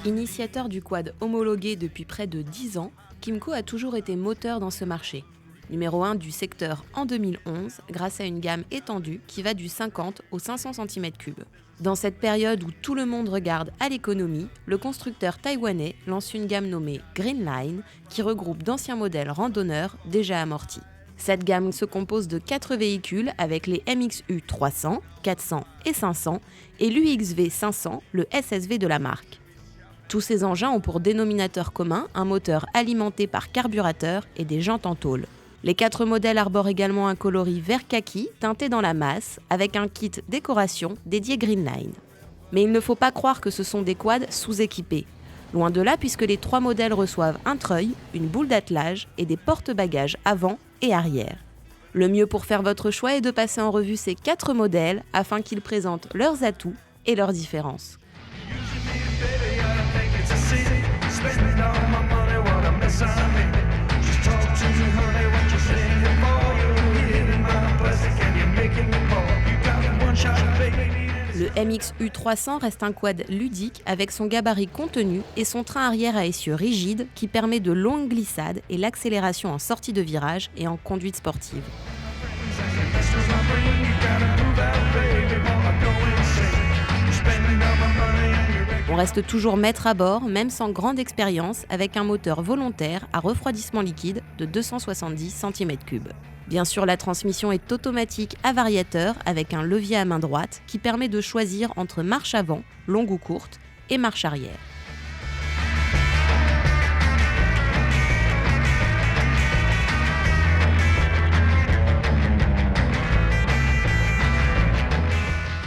Initiateur du quad homologué depuis près de 10 ans, Kymco a toujours été moteur dans ce marché. Numéro 1 du secteur en 2011, grâce à une gamme étendue qui va du 50 au 500 cm3. Dans cette période où tout le monde regarde à l'économie, le constructeur taïwanais lance une gamme nommée Green Line qui regroupe d'anciens modèles randonneurs déjà amortis. Cette gamme se compose de 4 véhicules avec les MXU 300, 400 et 500 et l'UXV 500, le SSV de la marque. Tous ces engins ont pour dénominateur commun un moteur alimenté par carburateur et des jantes en tôle. Les 4 modèles arborent également un coloris vert kaki teinté dans la masse avec un kit décoration dédié Green Line. Mais il ne faut pas croire que ce sont des quads sous-équipés. Loin de là puisque les 3 modèles reçoivent un treuil, une boule d'attelage et des porte-bagages avant et arrière. Le mieux pour faire votre choix est de passer en revue ces 4 modèles afin qu'ils présentent leurs atouts et leurs différences. Le MXU 300 reste un quad ludique avec son gabarit contenu et son train arrière à essieu rigide qui permet de longues glissades et l'accélération en sortie de virage et en conduite sportive. On reste toujours maître à bord, même sans grande expérience, avec un moteur volontaire à refroidissement liquide de 270 cm3. Bien sûr, la transmission est automatique à variateur avec un levier à main droite qui permet de choisir entre marche avant, longue ou courte, et marche arrière.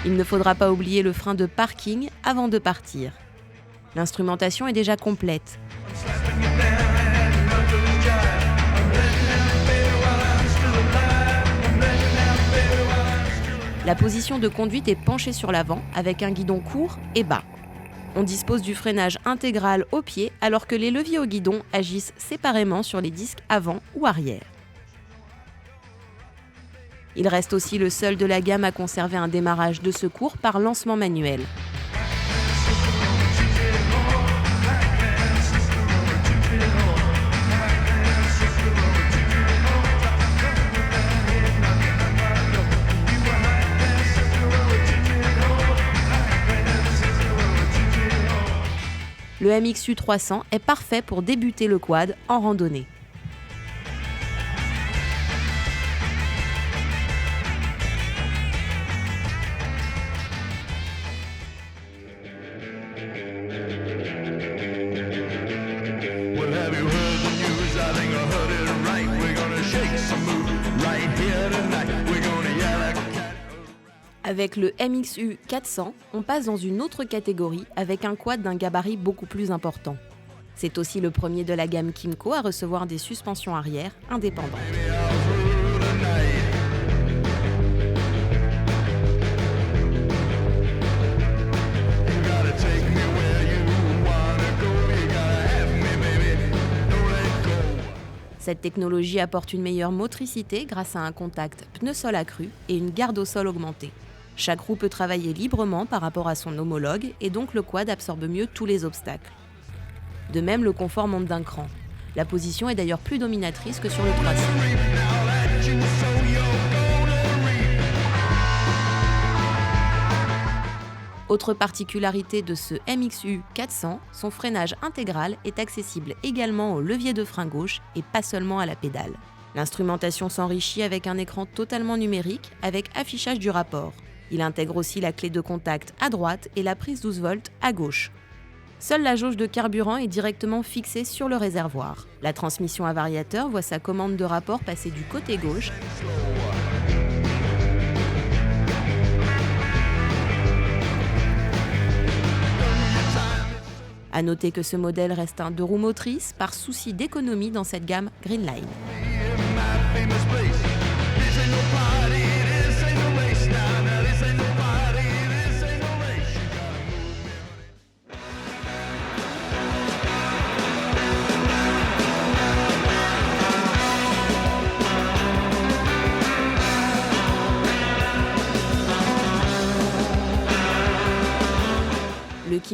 Il ne faudra pas oublier le frein de parking avant de partir. L'instrumentation est déjà complète. La position de conduite est penchée sur l'avant avec un guidon court et bas. On dispose du freinage intégral au pied alors que les leviers au guidon agissent séparément sur les disques avant ou arrière. Il reste aussi le seul de la gamme à conserver un démarrage de secours par lancement manuel. Le MXU 300 est parfait pour débuter le quad en randonnée. Avec le MXU 400, on passe dans une autre catégorie avec un quad d'un gabarit beaucoup plus important. C'est aussi le premier de la gamme Kymco à recevoir des suspensions arrière indépendantes. Cette technologie apporte une meilleure motricité grâce à un contact pneu-sol accru et une garde au sol augmentée. Chaque roue peut travailler librement par rapport à son homologue et donc le quad absorbe mieux tous les obstacles. De même, le confort monte d'un cran. La position est d'ailleurs plus dominatrice que sur le 300. Autre particularité de ce MXU 400, son freinage intégral est accessible également au levier de frein gauche et pas seulement à la pédale. L'instrumentation s'enrichit avec un écran totalement numérique avec affichage du rapport. Il intègre aussi la clé de contact à droite et la prise 12 volts à gauche. Seule la jauge de carburant est directement fixée sur le réservoir. La transmission à variateur voit sa commande de rapport passer du côté gauche. À noter que ce modèle reste un 2 roues motrices par souci d'économie dans cette gamme Green Line.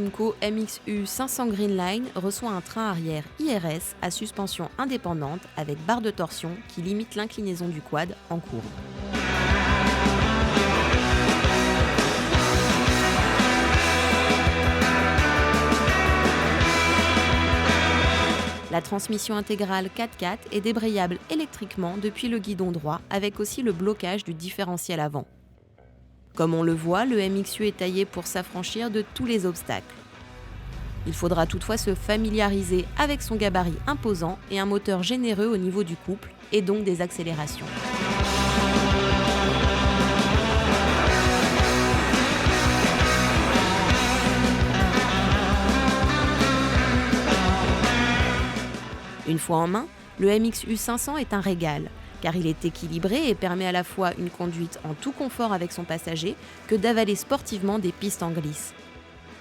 Kymco MXU 500 Greenline reçoit un train arrière IRS à suspension indépendante avec barre de torsion qui limite l'inclinaison du quad en courbe. La transmission intégrale 4x4 est débrayable électriquement depuis le guidon droit avec aussi le blocage du différentiel avant. Comme on le voit, le MXU est taillé pour s'affranchir de tous les obstacles. Il faudra toutefois se familiariser avec son gabarit imposant et un moteur généreux au niveau du couple et donc des accélérations. Une fois en main, le MXU 500 est un régal, car il est équilibré et permet à la fois une conduite en tout confort avec son passager que d'avaler sportivement des pistes en glisse.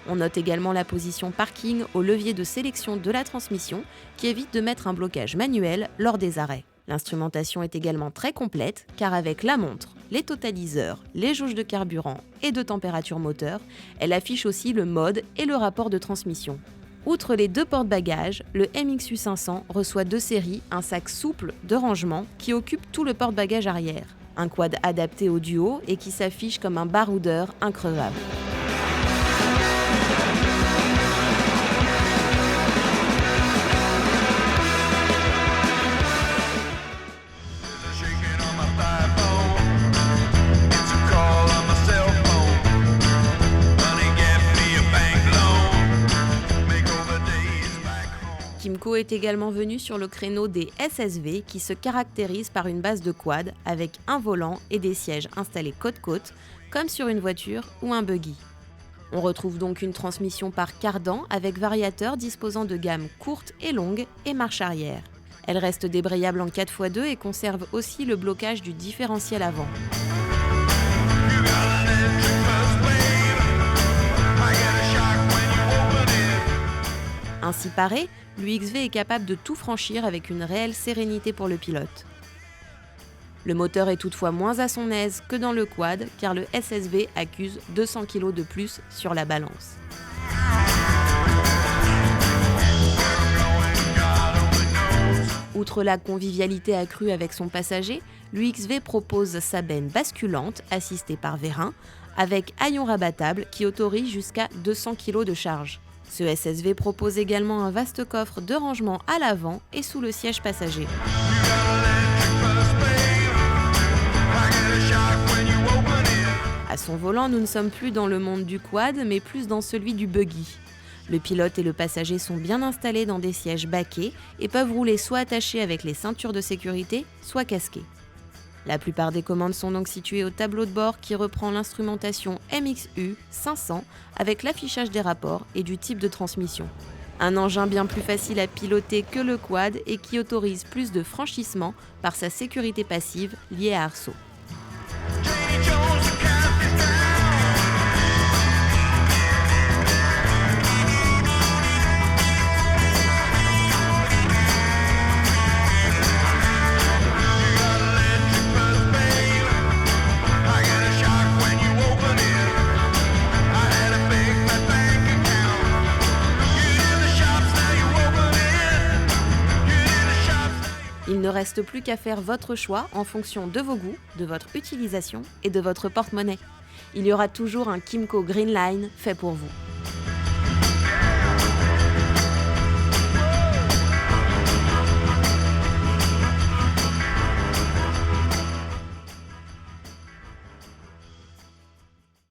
On note également la position parking au levier de sélection de la transmission qui évite de mettre un blocage manuel lors des arrêts. L'instrumentation est également très complète car avec la montre, les totaliseurs, les jauges de carburant et de température moteur, elle affiche aussi le mode et le rapport de transmission. Outre les 2 porte-bagages, le MXU 500 reçoit 2 séries, un sac souple de rangement qui occupe tout le porte-bagages arrière, un quad adapté au duo et qui s'affiche comme un baroudeur increvable. Kymco est également venu sur le créneau des SSV qui se caractérisent par une base de quad avec un volant et des sièges installés côte-côte, comme sur une voiture ou un buggy. On retrouve donc une transmission par cardan avec variateur disposant de gammes courtes et longues et marche arrière. Elle reste débrayable en 4x2 et conserve aussi le blocage du différentiel avant. Ainsi paré, l'UXV est capable de tout franchir avec une réelle sérénité pour le pilote. Le moteur est toutefois moins à son aise que dans le quad car le SSV accuse 200 kg de plus sur la balance. Outre la convivialité accrue avec son passager, l'UXV propose sa benne basculante assistée par vérin avec haillons rabattables qui autorise jusqu'à 200 kg de charge. Ce SSV propose également un vaste coffre de rangement à l'avant et sous le siège passager. À son volant, nous ne sommes plus dans le monde du quad, mais plus dans celui du buggy. Le pilote et le passager sont bien installés dans des sièges baquets et peuvent rouler soit attachés avec les ceintures de sécurité, soit casqués. La plupart des commandes sont donc situées au tableau de bord qui reprend l'instrumentation MXU 500 avec l'affichage des rapports et du type de transmission. Un engin bien plus facile à piloter que le quad et qui autorise plus de franchissement par sa sécurité passive liée à Arceau. Il ne reste plus qu'à faire votre choix en fonction de vos goûts, de votre utilisation et de votre porte-monnaie. Il y aura toujours un Kymco Greenline fait pour vous.